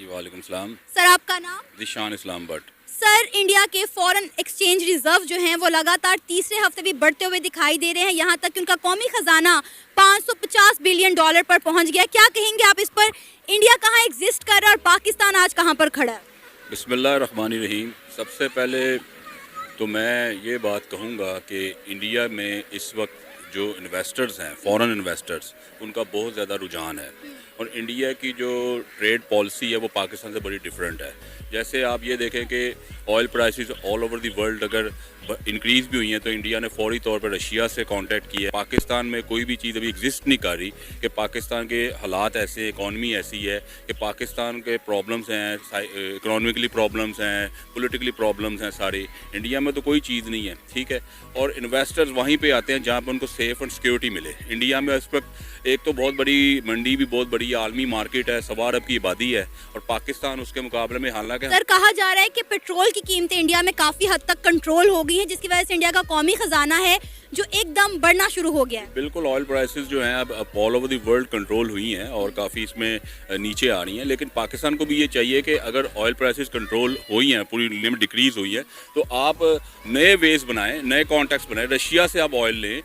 جی وعلیکم السلام. سر آپ کا نام؟ Zeeshan Islam but. Sir India کے فورن ایکسچینج ریزرو جو ہیں وہ لگاتار تیسرے ہفتے بھی بڑھتے ہوئے دکھائی دے رہے ہیں، یہاں تک کہ ان کا قومی خزانہ $550 بلین پر پہنچ گیا. کیا کہیں گے آپ اس پر؟ انڈیا کہاں ایگزسٹ کر رہا ہے اور پاکستان آج کہاں پر کھڑا ہے؟ بسم اللہ الرحمن الرحیم. سب سے پہلے تو میں یہ بات کہوں گا کہ انڈیا میں اس وقت جو انویسٹرز ہیں، فورن انویسٹرز، ان کا بہت زیادہ رجحان ہے، اور انڈیا کی جو ٹریڈ پالیسی ہے وہ پاکستان سے بڑی ڈیفرنٹ ہے. جیسے آپ یہ دیکھیں کہ oil prices all over the world اگر انکریز بھی ہوئی ہیں تو انڈیا نے فوری طور پر رشیا سے کانٹیکٹ کیا ہے. پاکستان میں کوئی بھی چیز ابھی ایگزسٹ نہیں کر رہی کہ پاکستان کے حالات ایسے، اکانومی ایسی ہے کہ پاکستان کے پرابلمس ہیں، اکنامکلی پرابلمس ہیں، پولیٹیکلی پرابلمس ہیں ساری. انڈیا میں تو کوئی چیز نہیں ہے، ٹھیک ہے. اور انویسٹرز وہیں پہ آتے ہیں جہاں پہ ان کو سیف اینڈ سیکورٹی ملے. انڈیا میں اس وقت ایک تو بہت بڑی منڈی بھی بہت بڑی عالمی مارکیٹ ہے، 1.25 ارب کی آبادی ہے، اور پاکستان اس کے مقابلے میں حالانکہ سر کہا جا رہا ہے کہ پیٹرول کی قیمتیں انڈیا میں کافی حد تک کنٹرول ہو گئی ہیں، جس کی وجہ سے انڈیا کا قومی خزانہ ہے جو ایک دم بڑھنا شروع ہو گیا ہے. بالکل آئل پرائسز جو ہیں اب all over the world control ہوئی ہیں اور کافی اس میں نیچے آ رہی ہیں. لیکن پاکستان کو بھی یہ چاہیے کہ اگر آئل پرائسز کنٹرول ہوئی ہیں، پوری لمٹ ڈیکریز ہوئی ہے، تو آپ نئے ویز بنائیں، نئے کانٹیکٹس بنائیں. رشیا سے آپ آئل لیں،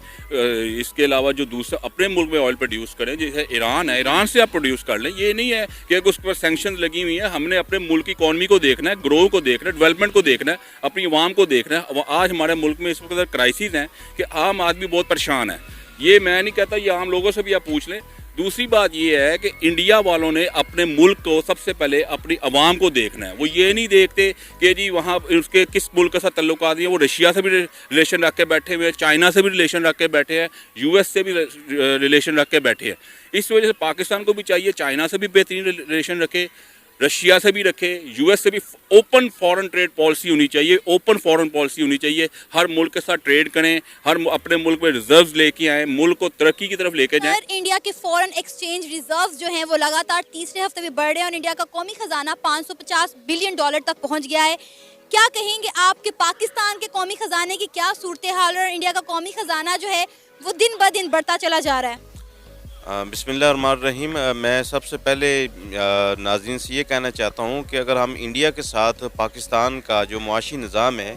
اس کے علاوہ جو دوسرا اپنے ملک میں آئل پروڈیوس کریں، جیسے ایران ہے، ایران سے آپ پروڈیوس کر لیں. یہ نہیں ہے کہ اس پر سینکشنز لگی ہوئی ہیں. ہم نے اپنے ملک کی اکانومی کو دیکھنا ہے، گرو کو دیکھنا ہے، ڈیولپمنٹ کو دیکھنا ہے، اپنی عوام کو دیکھنا ہے. آج ہمارے ملک میں اس وقت کرائسز ہیں کہ عام آدمی بہت پریشان ہے. یہ میں نہیں کہتا، یہ عام لوگوں سے بھی آپ پوچھ لیں. دوسری بات یہ ہے کہ انڈیا والوں نے اپنے ملک کو سب سے پہلے اپنی عوام کو دیکھنا ہے. وہ یہ نہیں دیکھتے کہ جی وہاں اس کے کس ملک کے ساتھ تعلقات ہیں. وہ رشیا سے بھی ریلیشن رکھ کے بیٹھے ہوئے ہیں، چائنا سے بھی ریلیشن رکھ کے بیٹھے ہیں، یو ایس سے بھی ریلیشن رکھ کے بیٹھے ہیں. اس وجہ سے پاکستان کو بھی چاہیے چائنا سے بھی بہترین ریلیشن رکھے، رشیا سے بھی رکھے، یو ایس سے بھی. اوپن فارن ٹریڈ پالیسی ہونی چاہیے، اوپن فارن پالیسی ہونی چاہیے. ہر ملک کے ساتھ ٹریڈ کریں، اپنے ملک میں ریزروز لے کے آئیں، ملک کو ترقی کی طرف لے کے جائیں. انڈیا کے فورن ایکسچینج ریزروز جو ہیں وہ لگاتار تیسرے ہفتے بھی بڑھ رہے ہیں اور انڈیا کا قومی خزانہ $550 بلین تک پہنچ گیا ہے. کیا کہیں گے آپ کہ پاکستان کے قومی خزانے کی کیا صورتحال اور انڈیا کا قومی خزانہ جو ہے وہ دن بہ دن بڑھتا چلا جا رہا ہے؟ بسم اللہ الرحمن الرحیم. میں سب سے پہلے ناظرین سے یہ کہنا چاہتا ہوں کہ اگر ہم انڈیا کے ساتھ پاکستان کا جو معاشی نظام ہے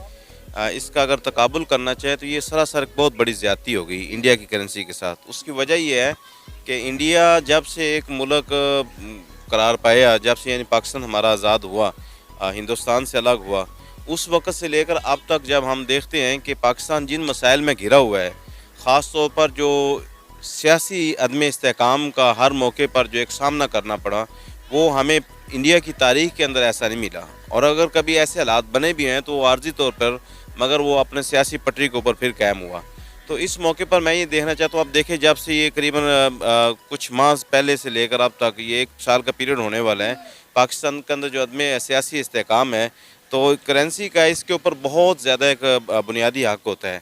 اس کا اگر تقابل کرنا چاہیں تو یہ سراسر بہت بڑی زیادتی ہو گئی انڈیا کی کرنسی کے ساتھ. اس کی وجہ یہ ہے کہ انڈیا جب سے ایک ملک قرار پایا، جب سے یعنی پاکستان ہمارا آزاد ہوا، ہندوستان سے الگ ہوا، اس وقت سے لے کر اب تک جب ہم دیکھتے ہیں کہ پاکستان جن مسائل میں گھرا ہوا ہے، خاص طور پر جو سیاسی عدم استحکام کا ہر موقع پر جو ایک سامنا کرنا پڑا، وہ ہمیں انڈیا کی تاریخ کے اندر ایسا نہیں ملا. اور اگر کبھی ایسے حالات بنے بھی ہیں تو وہ عارضی طور پر، مگر وہ اپنے سیاسی پٹری کے اوپر پھر قائم ہوا. تو اس موقع پر میں یہ دیکھنا چاہتا ہوں، اب دیکھیں جب سے یہ قریباً کچھ ماہ پہلے سے لے کر اب تک یہ 1 سال کا پیریڈ ہونے والا ہے، پاکستان کے اندر جو عدم سیاسی استحکام ہے تو کرنسی کا اس کے اوپر بہت زیادہ ایک بنیادی حق ہوتا ہے.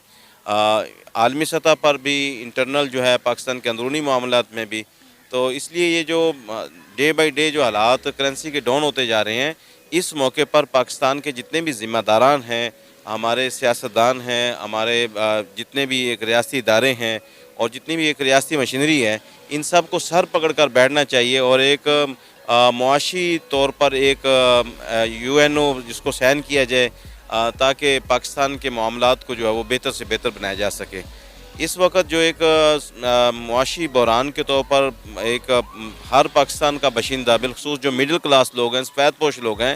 عالمی سطح پر بھی، انٹرنل جو ہے پاکستان کے اندرونی معاملات میں بھی. تو اس لیے یہ جو ڈے بائی ڈے جو حالات کرنسی کے ڈاؤن ہوتے جا رہے ہیں، اس موقع پر پاکستان کے جتنے بھی ذمہ داران ہیں، ہمارے سیاستدان ہیں، ہمارے جتنے بھی ایک ریاستی ادارے ہیں اور جتنی بھی ایک ریاستی مشینری ہے، ان سب کو سر پکڑ کر بیٹھنا چاہیے اور ایک معاشی طور پر ایک UNO جس کو سائن کیا جائے تاکہ پاکستان کے معاملات کو جو ہے وہ بہتر سے بہتر بنایا جا سکے. اس وقت جو ایک معاشی بحران کے طور پر ایک ہر پاکستان کا باشندہ، بالخصوص جو مڈل کلاس لوگ ہیں، سفید پوش لوگ ہیں،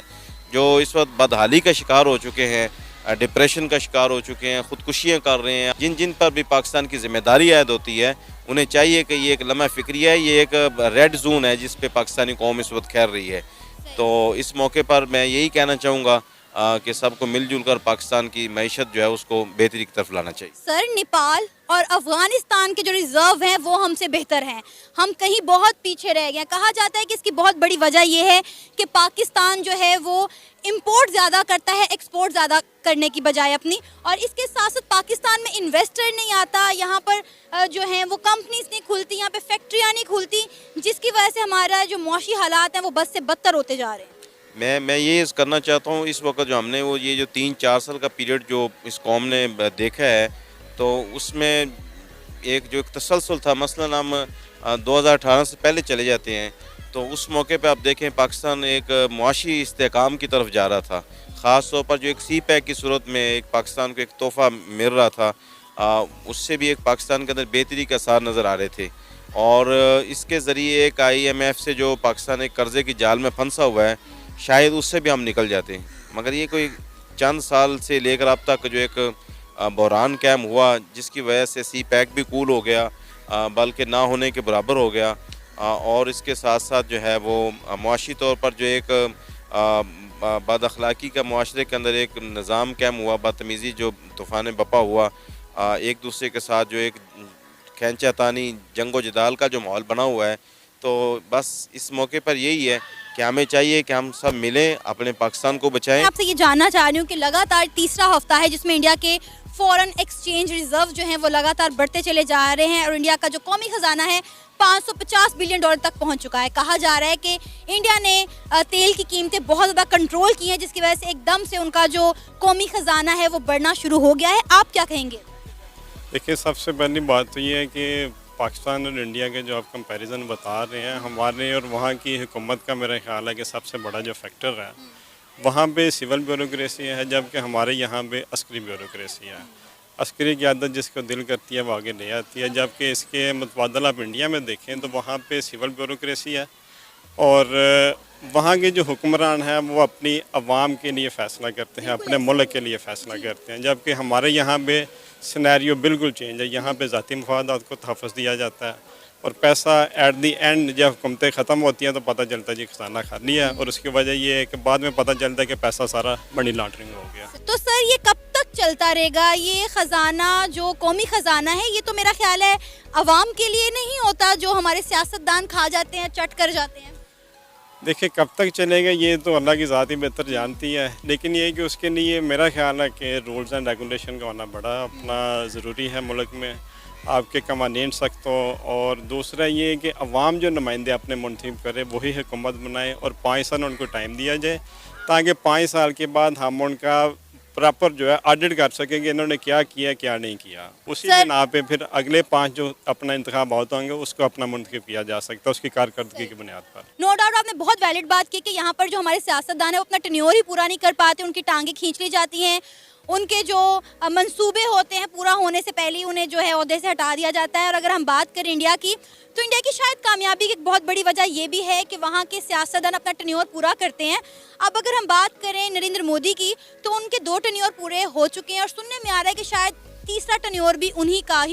جو اس وقت بدحالی کا شکار ہو چکے ہیں، ڈپریشن کا شکار ہو چکے ہیں، خودکشیاں کر رہے ہیں، جن پر بھی پاکستان کی ذمہ داری عائد ہوتی ہے، انہیں چاہیے کہ یہ ایک لمحہ فکری ہے، یہ ایک ریڈ زون ہے جس پہ پاکستانی قوم اس وقت کھیل رہی ہے. تو اس موقع پر میں یہی کہنا چاہوں گا کہ سب کو مل جل کر پاکستان کی معیشت جو ہے اس کو بہتری کی طرف لانا چاہیے. سر نیپال اور افغانستان کے جو ریزرو ہیں وہ ہم سے بہتر ہیں، ہم کہیں بہت پیچھے رہ گئے. کہا جاتا ہے کہ اس کی بہت بڑی وجہ یہ ہے کہ پاکستان جو ہے وہ امپورٹ زیادہ کرتا ہے ایکسپورٹ زیادہ کرنے کی بجائے اپنی، اور اس کے ساتھ ساتھ پاکستان میں انویسٹر نہیں آتا، یہاں پر جو ہیں وہ کمپنیز نہیں کھلتی، یہاں پہ فیکٹریاں نہیں کھلتی، جس کی وجہ سے ہمارا جو معاشی حالات ہیں وہ بد سے بدتر ہوتے جا رہے ہیں. میں یہ کرنا چاہتا ہوں، اس وقت جو ہم نے وہ یہ جو 3-4 سال کا پیریڈ جو اس قوم نے دیکھا ہے تو اس میں ایک جو ایک تسلسل تھا. مثلاً ہم 2018 سے پہلے چلے جاتے ہیں تو اس موقع پہ آپ دیکھیں پاکستان ایک معاشی استحکام کی طرف جا رہا تھا، خاص طور پر جو ایک سی پیک کی صورت میں ایک پاکستان کو ایک تحفہ مل رہا تھا، اس سے بھی ایک پاکستان کے اندر بہتری کے آثار نظر آ رہے تھے، اور اس کے ذریعے ایک IMF سے جو پاکستان ایک قرضے کی جال میں پھنسا ہوا ہے، شاید اس سے بھی ہم نکل جاتے ہیں، مگر یہ کوئی چند سال سے لے کر اب تک جو ایک بحران قائم ہوا جس کی وجہ سے سی پیک بھی کول ہو گیا، بلکہ نہ ہونے کے برابر ہو گیا، اور اس کے ساتھ ساتھ جو ہے وہ معاشی طور پر جو ایک بد اخلاقی کا معاشرے کے اندر ایک نظام قائم ہوا، بدتمیزی جو طوفان بپا ہوا، ایک دوسرے کے ساتھ جو ایک کھینچا تانی جنگ و جدال کا جو ماحول بنا ہوا ہے، تو بس اس موقع پر یہی ہے کہ ہمیں چاہیے کہ ہم سب ملیں، اپنے پاکستان کو بچائیں۔ میں آپ سے یہ جاننا چاہ رہی ہوں کہ لگاتار تیسرا ہفتہ ہے جس میں انڈیا کے فورن ایکسچینج ریزرو جو ہیں وہ لگاتار بڑھتے چلے جا رہے ہیں، اور انڈیا کا جو قومی خزانہ ہے $550 بلین تک پہنچ چکا ہے۔ کہا جا رہا ہے کہ انڈیا نے تیل کی قیمتیں بہت زیادہ کنٹرول کی ہیں، جس کی وجہ سے ایک دم سے ان کا جو قومی خزانہ ہے وہ بڑھنا شروع ہو گیا ہے۔ آپ کیا کہیں گے؟ دیکھیے، سب سے پہلی بات تو یہ ہے کہ پاکستان اور انڈیا کے جو آپ کمپیریزن بتا رہے ہیں، ہمارے اور وہاں کی حکومت کا میرا خیال ہے کہ سب سے بڑا جو فیکٹر ہے وہاں پہ سول بیوروکریسی ہے، جبکہ ہمارے یہاں پہ عسکری بیوروکریسی ہے۔ عسکری قیادت جس کو دل کرتی ہے وہ آگے لے آتی ہے، جبکہ اس کے متبادل آپ انڈیا میں دیکھیں تو وہاں پہ سول بیوروکریسی ہے، اور وہاں کے جو حکمران ہیں وہ اپنی عوام کے لیے فیصلہ کرتے ہیں، اپنے ملک کے لیے فیصلہ کرتے ہیں، جبکہ ہمارے یہاں پہ سینیریو بالکل چینج ہے۔ یہاں پہ ذاتی مفادات کو تحفظ دیا جاتا ہے، اور پیسہ ایٹ دی اینڈ جب حکومتیں ختم ہوتی ہیں تو پتہ چلتا ہے جی خزانہ خالی ہے، اور اس کی وجہ یہ ہے کہ بعد میں پتہ چلتا ہے کہ پیسہ سارا منی لانڈرنگ ہو گیا۔ تو سر یہ کب تک چلتا رہے گا؟ یہ خزانہ جو قومی خزانہ ہے یہ تو میرا خیال ہے عوام کے لیے نہیں ہوتا، جو ہمارے سیاستدان کھا جاتے ہیں، چٹ کر جاتے ہیں۔ دیکھیں کب تک چلے گا یہ تو اللہ کی ذات ہی بہتر جانتی ہے، لیکن یہ ہے کہ اس کے لیے میرا خیال ہے کہ رولز اینڈ ریگولیشن کا ہونا بڑا اپنا ضروری ہے ملک میں، آپ کے قوانین سخت ہو، اور دوسرا یہ ہے کہ عوام جو نمائندے اپنے منتخب کرے وہی حکومت بنائے، اور 5 سال ان کو ٹائم دیا جائے تاکہ 5 سال کے بعد ہم ان کا پراپر جو ہے آڈٹ کر سکیں کہ انہوں نے کیا کیا کیا نہیں کیا، اسی بنا پہ پھر اگلے 5 جو اپنا انتخابات ہوں گے اس کو اپنا منتخب کیا جا سکتا ہے اس کی کارکردگی کی بنیاد پر۔ نو ڈاؤٹ آپ نے بہت ویلڈ بات کی کہ یہاں پر جو ہمارے سیاستدان ہیں وہ اپنا ٹینیور ہی پورا نہیں کر پاتے، ان کی ٹانگیں کھینچ لی جاتی ہیں، ان کے جو منصوبے ہوتے ہیں پورا ہونے سے پہلے ہی انہیں جو ہے عہدے سے ہٹا دیا جاتا ہے۔ اور اگر ہم بات کریں انڈیا کی تو انڈیا کی شاید کامیابی کی ایک بہت بڑی وجہ یہ بھی ہے کہ وہاں کے سیاستدان اپنا ٹینیور پورا کرتے ہیں۔ اب اگر ہم بات کریں نریندر مودی کی تو ان کے 2 ٹینیور پورے ہو چکے ہیں، اور سننے میں آ رہا ہے کہ شاید تیسرا ٹینیور بھی انہی کا